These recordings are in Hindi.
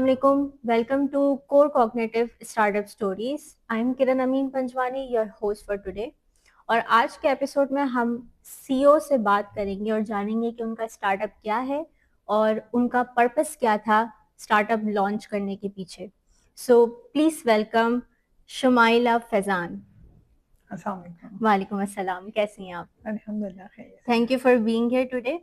Assalamu alaikum. Welcome to Core Cognitive Startup Stories. I'm Kiran Amin Panjwani, your host for today. और आज के एपिसोड में हम सीईओ से बात करेंगे और जानेंगे कि उनका स्टार्टअप क्या है और उनका पर्पस क्या था स्टार्टअप लॉन्च करने के पीछे. So please welcome Shumaila Faizan. अस्सलाम वालेकुम। वालेकुम अस्सलाम. कैसी हैं आप? अल्हम्दुलिल्लाह खैरियत से। Thank you for being here today.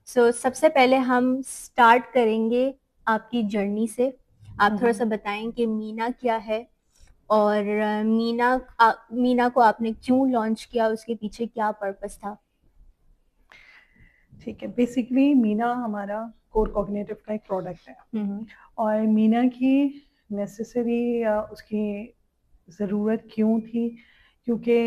So सबसे पहले हम स्टार्ट करेंगे आपकी जर्नी से. आप थोड़ा सा बताएं कि मीना क्या है और मीना को आपने क्यों लॉन्च किया, उसके पीछे क्या पर्पस था? ठीक है, बेसिकली मीना हमारा कोर कॉग्निटिव का एक प्रोडक्ट है और मीना की नेसेसरी या उसकी ज़रूरत क्यों थी, क्योंकि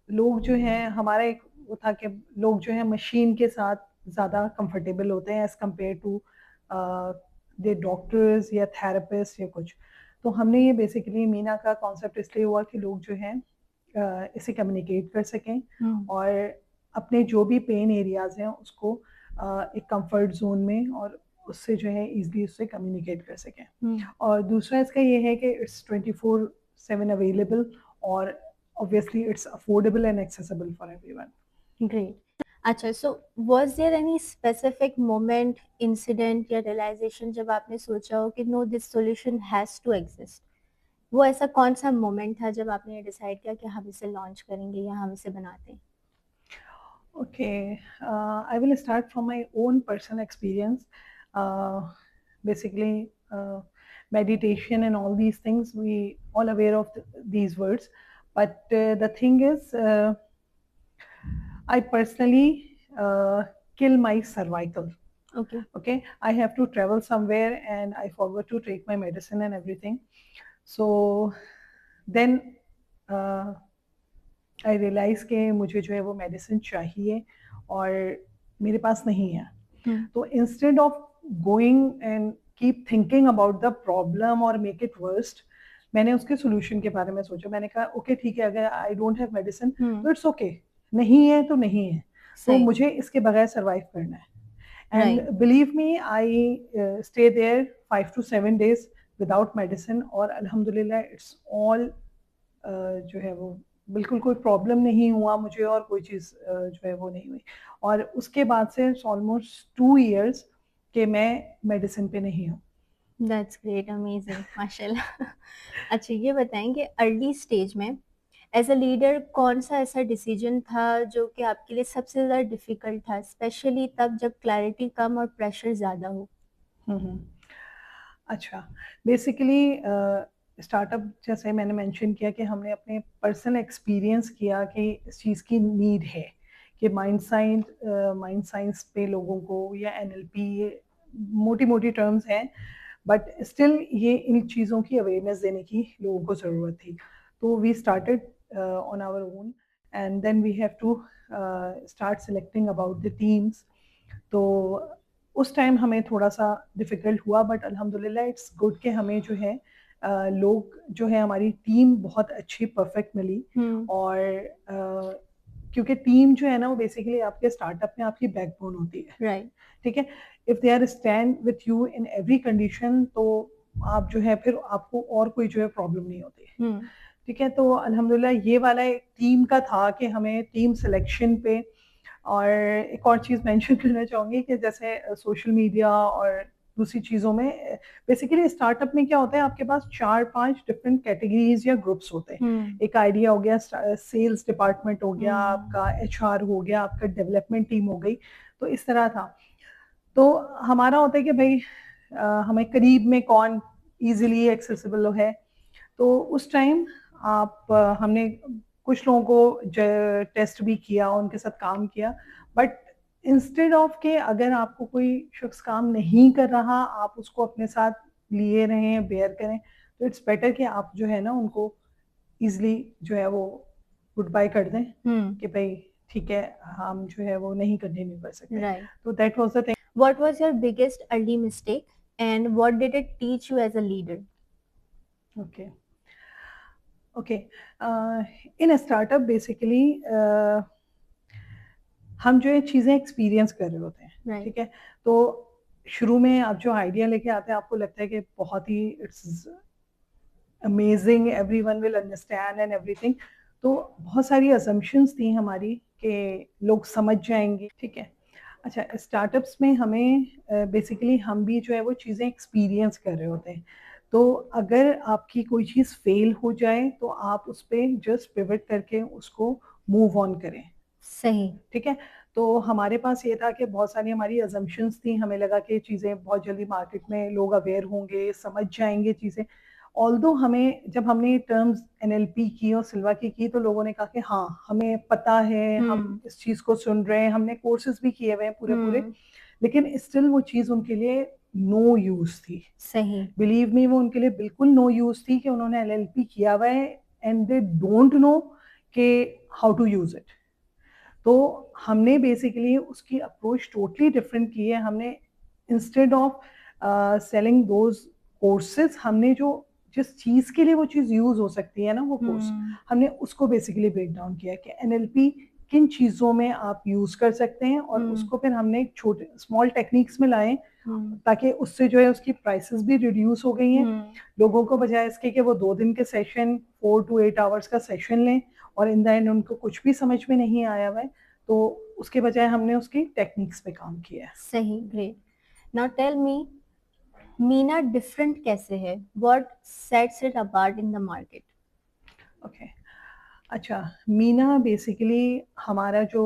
लोग जो हैं हमारा एक वो था कि लोग जो हैं मशीन के साथ ज़्यादा कंफर्टेबल होते हैं as compare to the doctors या थेरेपिस्ट या कुछ. तो हमने ये बेसिकली मीना का कॉन्सेप्ट इसलिए हुआ कि लोग जो हैं इसे कम्युनिकेट कर सकें और अपने जो भी पेन एरियाज हैं उसको एक कंफर्ट जोन में और उससे जो है इजीली उससे कम्युनिकेट कर सकें. और दूसरा इसका ये है कि इट्स 24/7 अवेलेबल और obviously it's affordable and accessible for everyone. Great. अच्छा, so was there any specific moment, incident या realization जब आपने सोचा हो कि no, this solution has to exist? वो ऐसा कौन सा मोमेंट था जब आपने डिसाइड किया कि हम इसे लॉन्च करेंगे या हम इसे बनाते हैं? Okay, I will start from my own personal experience. Basically, meditation and all these things, we all aware of these words. But the thing is, I personally kill my cervical. Okay, I have to travel somewhere and I forgot to take my medicine and everything. So then I realise कि मुझे जो है वो मेडिसिन चाहिए और मेरे पास नहीं है. तो instead of going and keep thinking about the problem और मेक इट वर्स्ट, मैंने उसके सोल्यूशन के बारे में सोचा. मैंने कहा ओके ठीक है, अगर आई डोंट हैव मेडिसिन तो इट्स ओके, नहीं है तो नहीं है, तो मुझे इसके बगैर सर्वाइव करना है. And believe me, I stay there 5 to 7 days without medicine और अल्हम्दुलिल्लाह इट्स ऑल जो है वो बिल्कुल कोई प्रॉब्लम नहीं हुआ मुझे और कोई चीज़ जो है वो नहीं हुई. और उसके बाद से ऑलमोस्ट 2 years कि मैं मेडिसिन पे नहीं हूँ. दैट्स ग्रेट, अमेजिंग, माशाल्लाह. अच्छा, ये बताएं कि अर्ली स्टेज में एज अ लीडर कौन सा ऐसा डिसीजन था जो कि आपके लिए सबसे ज़्यादा डिफिकल्ट था, स्पेशली तब जब क्लैरिटी कम और प्रेशर ज़्यादा हो? अच्छा, बेसिकली स्टार्टअप जैसे मैंने मेंशन किया कि हमने अपने पर्सनल एक्सपीरियंस किया कि इस चीज़ की नीड है कि माइंड साइंस पे लोगों को या एनएलपी, ये मोटी मोटी टर्म्स हैं, बट स्टिल ये इन चीज़ों की अवेयरनेस देने की लोगों को ज़रूरत थी. तो we started on our own and then we have to start selecting about the teams. तो उस टाइम हमें थोड़ा सा डिफ़िकल्ट हुआ, बट अल्हम्दुलिल्लाह इट्स गुड कि हमें जो है लोग जो है हमारी टीम बहुत अच्छी परफेक्ट मिली. और क्योंकि टीम जो है ना वो बेसिकली आपके स्टार्टअप में आपकी बैकबोन होती है. राइट. ठीक है, if they are stand with you in every condition तो आप जो है फिर आपको और कोई जो है प्रॉब्लम नहीं होती. ठीक है, तो अल्हम्दुलिल्लाह ये वाला एक टीम का था कि हमें टीम सिलेक्शन पे. और एक और चीज़ मेंशन करना चाहूँगी कि जैसे सोशल मीडिया और दूसरी चीज़ों में बेसिकली स्टार्टअप में क्या होता है, आपके पास 4-5 डिफरेंट कैटेगरीज या ग्रुप्स होते हैं. एक आइडिया हो गया, सेल्स डिपार्टमेंट हो गया, आपका एचआर हो गया, आपका डेवलपमेंट टीम हो गई. तो इस तरह था. तो हमारा होता है कि भाई हमें करीब में कौन ईजिली एक्सेसिबल है. तो उस टाइम हमने कुछ लोगों को टेस्ट भी किया, उनके साथ काम किया, बट इंस्टेड ऑफ के अगर आपको कोई शख्स काम नहीं कर रहा, आप उसको अपने साथ लिए रहें, बेयर करें, तो इट्स बेटर कि आप जो है ना उनको ईजिली जो है वो गुड बाय कर दें कि भाई ठीक है, हम जो है वो नहीं कंटिन्यू कर सकते. राइट. तो that was the thing. What was your biggest early mistake and what did it teach you as a leader? Okay okay, in startup basically हम जो ये चीज़ें एक्सपीरियंस कर रहे होते हैं. Right. ठीक है, तो शुरू में आप जो आइडिया लेके आते हैं आपको लगता है कि बहुत ही it's amazing, everyone will understand and everything. तो बहुत सारी असम्पशंस थी हमारी कि लोग समझ जाएंगे, ठीक है। अच्छा, स्टार्टअप्स में हमें बेसिकली हम भी जो है वो चीज़ें एक्सपीरियंस कर रहे होते हैं। तो अगर आपकी कोई चीज़ फेल हो जाए तो आप उस पर जस्ट पिवट करके उसको मूव ऑन करें। सही। ठीक है। तो हमारे पास ये था कि बहुत सारी हमारी अजम्पशंस थी, हमें लगा कि चीज़ें बहुत जल्दी मार्केट में लोग अवेयर होंगे, समझ जाएंगे चीज़ें। ऑल्दो हमें जब हमने टर्म्स एनएलपी की और सिल्वा की तो लोगों ने कहा कि हाँ हमें पता है, हम इस चीज़ को सुन रहे हैं, हमने कोर्सेज भी किए हुए हैं पूरे पूरे, लेकिन स्टिल वो चीज़ उनके लिए नो यूज़ थी। सही। बिलीव मी, वो उनके लिए बिल्कुल नो यूज़ थी कि उन्होंने एलएलपी किया हुआ है एंड दे डोंट नो कि हाउ टू यूज़ इट। तो हमने बेसिकली उसकी अप्रोच टोटली डिफरेंट की है। हमने instead of selling those courses, हमने जो जिस चीज़ के लिए वो चीज़ यूज़ हो सकती है ना वो कोर्स, हमने उसको बेसिकली ब्रेक डाउन किया कि एनएलपी किन चीज़ों में आप यूज़ कर सकते हैं, और उसको फिर हमने छोटे स्मॉल टेक्निक्स में लाए ताकि उससे जो है उसकी प्राइसेस भी रिड्यूस हो गई हैं लोगों को, बजाय इसके कि वो 2 दिन के सेशन 4 to 8 आवर्स का सेशन लें और इन द एंड उनको कुछ भी समझ में नहीं आया हुआ है। तो उसके बजाय हमने उसकी टेक्निक्स पे काम किया है। सही, great. Now tell me, Meena different कैसे है? What sets it apart in the market? Okay, अच्छा, मीना बेसिकली हमारा जो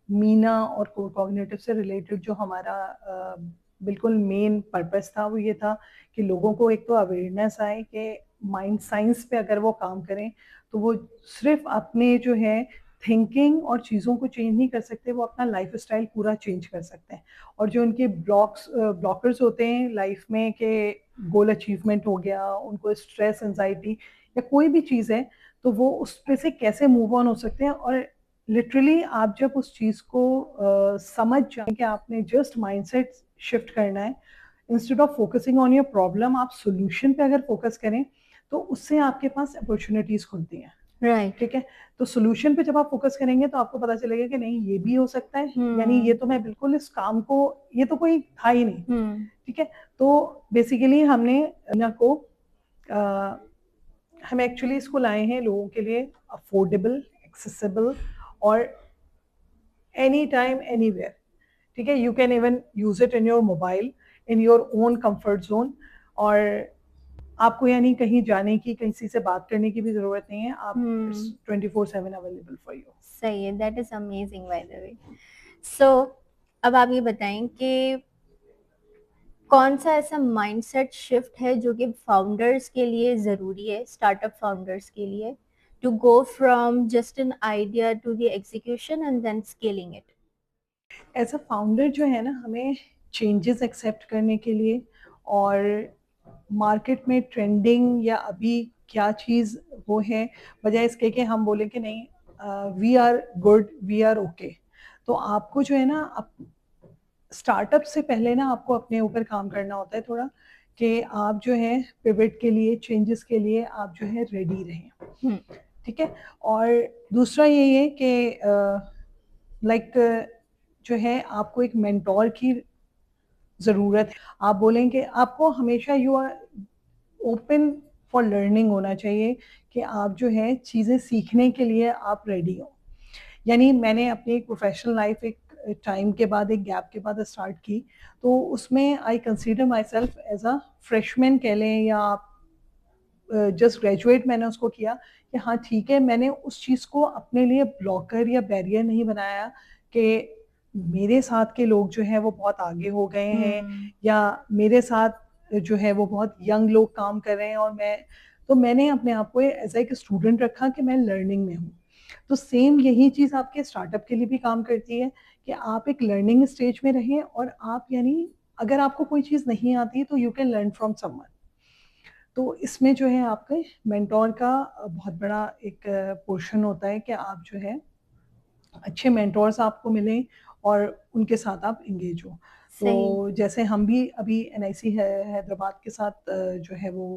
मीना और कोर कॉग्निटिव से रिलेटेड जो हमारा बिल्कुल मेन पर्पस था वो ये था कि लोगों को एक तो अवेयरनेस आए कि माइंड साइंस पे अगर वो काम करें तो वो सिर्फ अपने जो है थिंकिंग और चीज़ों को चेंज नहीं कर सकते, वो अपना लाइफ स्टाइल पूरा चेंज कर सकते हैं। और जो उनके ब्लॉकर्स होते हैं लाइफ में कि गोल अचीवमेंट हो गया, उनको स्ट्रेस, एंजाइटी या कोई भी चीज़ है, तो वो उस पे से कैसे मूव ऑन हो सकते हैं। और लिटरली आप जब उस चीज़ को समझ जाए कि आपने जस्ट माइंडसेट शिफ्ट करना है, instead of focusing on your problem आप सोल्यूशन पे अगर फोकस करें तो उससे आपके पास अपॉर्चुनिटीज खुलती हैं। राइट। ठीक है। तो सोल्यूशन पे जब आप फोकस करेंगे तो आपको पता चलेगा कि नहीं ये भी हो सकता है, यानी ये तो मैं बिल्कुल इस काम को, ये तो कोई था ही नहीं। ठीक है। तो बेसिकली हमने मीना को हम एक्चुअली इसको लाए हैं लोगों के लिए अफोर्डेबल, एक्सेसिबल और एनी टाइम एनीवेयर। ठीक है। You can even use it in your mobile, in your own comfort zone. और आपको यानी कहीं जाने की, किसी से बात करने की भी जरूरत नहीं है, आप 24/7 अवेलेबल फॉर यू। सही है, that is amazing by the way. So अब आप ये बताएं कि कौन सा ऐसा माइंडसेट शिफ्ट है जो कि फाउंडर्स के लिए जरूरी है, स्टार्टअप फाउंडर्स के लिए, to go from just an idea to the execution and then scaling it? As a founder जो है ना, हमें चेंजेस एक्सेप्ट करने के लिए और मार्केट में ट्रेंडिंग या अभी क्या चीज़ वो है, बजाय इसके कि हम बोले कि नहीं we are good, we are okay, तो आपको जो है ना स्टार्टअप से पहले ना आपको अपने ऊपर काम करना होता है थोड़ा, कि आप जो है पिवट के लिए, चेंजेस के लिए आप जो है रेडी रहें। ठीक है। और दूसरा ये है कि लाइक जो है आपको एक मेंटोर की ज़रूरत है। आप बोलेंगे आपको हमेशा you are open for learning होना चाहिए कि आप जो है चीज़ें सीखने के लिए आप रेडी हो। यानी मैंने अपनी एक प्रोफेशनल लाइफ एक टाइम के बाद, एक गैप के बाद स्टार्ट की, तो उसमें I consider myself as a freshman कह लें या आप जस्ट ग्रेजुएट मैंने उसको किया कि हाँ ठीक है, मैंने उस चीज़ को अपने लिए ब्लॉकर या बैरियर नहीं बनाया कि मेरे साथ के लोग जो हैं वो बहुत आगे हो गए हैं या मेरे साथ जो है वो बहुत यंग लोग काम कर रहे हैं और मैंने अपने आप को एज एक स्टूडेंट रखा कि मैं लर्निंग में हूँ। तो सेम यही चीज़ आपके स्टार्टअप के लिए भी काम करती है कि आप एक लर्निंग स्टेज में रहें और आप यानी अगर आपको कोई चीज़ नहीं आती तो you can learn from someone. तो इसमें जो है आपके मेंटोर का बहुत बड़ा एक पोर्शन होता है कि आप जो है अच्छे मेंटोर्स आपको मिलें और उनके साथ आप इंगेज हो। तो जैसे हम भी अभी एनआईसी हैदराबाद के साथ जो है वो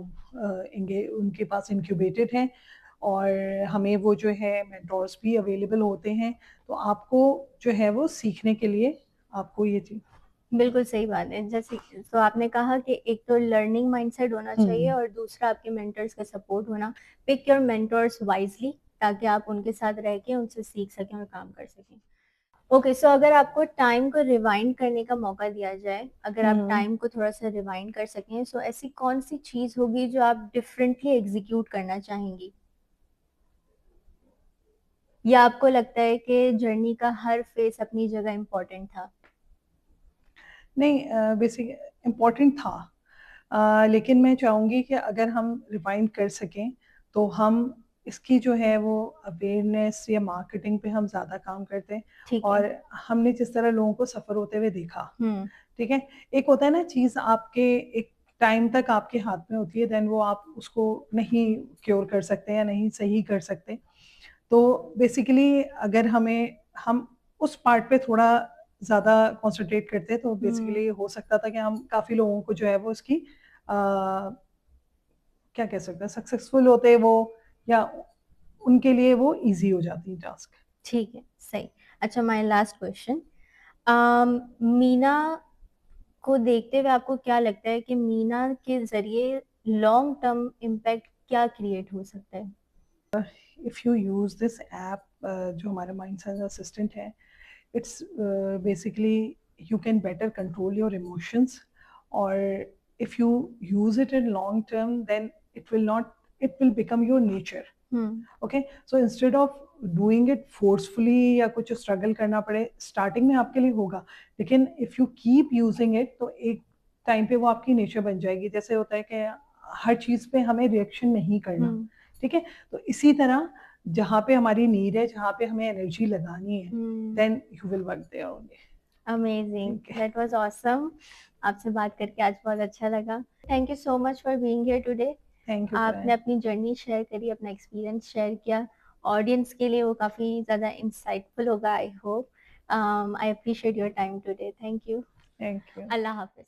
उनके पास इंक्यूबेटेड हैं और हमें वो जो है मेंटोर्स भी अवेलेबल होते हैं। तो आपको जो है वो सीखने के लिए आपको ये चीज़ बिल्कुल सही बात है। जैसे तो आपने कहा कि एक तो लर्निंग माइंडसेट होना चाहिए और दूसरा आपके मेंटर्स का सपोर्ट होना। पिक योर मेंटर्स वाइजली ताकि आप उनके साथ रह के उनसे सीख सकें और काम कर सकें। ओके, सो अगर आपको टाइम को रिवाइंड करने का मौका दिया जाए, अगर आप टाइम को थोड़ा सा रिवाइंड कर सकें, सो ऐसी कौन सी चीज होगी जो आप डिफरेंटली एग्जीक्यूट करना चाहेंगी, या आपको लगता है कि जर्नी का हर फेस अपनी जगह इम्पोर्टेंट था? नहीं, बेसिक इम्पोर्टेंट था, लेकिन मैं चाहूँगी कि अगर हम रिवाइंड कर सकें तो हम इसकी जो है वो अवेयरनेस या मार्केटिंग पे हम ज़्यादा काम करते हैं। ठीक है। और हमने जिस तरह लोगों को सफ़र होते हुए देखा, हम्म। ठीक है, एक होता है ना चीज़ आपके एक टाइम तक आपके हाथ में होती है, देन वो आप उसको नहीं क्योर कर सकते या नहीं सही कर सकते। तो बेसिकली अगर हम उस पार्ट पे थोड़ा ज़्यादा कॉन्सेंट्रेट करते तो बेसिकली हो सकता था कि हम काफ़ी लोगों को जो है वो उसकी क्या कह सकते हैं सक्सेसफुल होते वो, या उनके लिए वो ईज़ी हो जाती टास्क। ठीक है, सही। अच्छा, माय लास्ट क्वेश्चन, मीना को देखते हुए आपको क्या लगता है कि मीना के जरिए लॉन्ग टर्म इम्पैक्ट क्या क्रिएट हो सकता है? If you use this app, जो हमारा माइंड सर्च असिस्टेंट है, it's basically you can better control your emotions. और if you use it in long term then it will not it will become your nature. Okay, so instead of doing it forcefully या कुछ स्ट्रगल करना पड़े, स्टार्टिंग में आपके लिए होगा, लेकिन if you keep using it तो एक टाइम पे वो आपकी नेचर बन जाएगी। जैसे होता है कि हर चीज़ पे हमें रिएक्शन नहीं करना, ठीक है, तो इसी तरह जहाँ पे हमारी नीड है, जहाँ पे हमें एनर्जी लगानी है, then you will work there only. Amazing, ठीक है, दैट वाज ऑसम। आपसे बात करके आज बहुत अच्छा लगा। Thank you so much for being here today. Thank you आपने फ्रेंड। अपनी जर्नी शेयर करी, अपना एक्सपीरियंस शेयर किया। ऑडियंस के लिए वो काफ़ी ज़्यादा इंसाइटफुल होगा, I hope. I appreciate your time today. Thank you. Thank you. Allah Hafiz.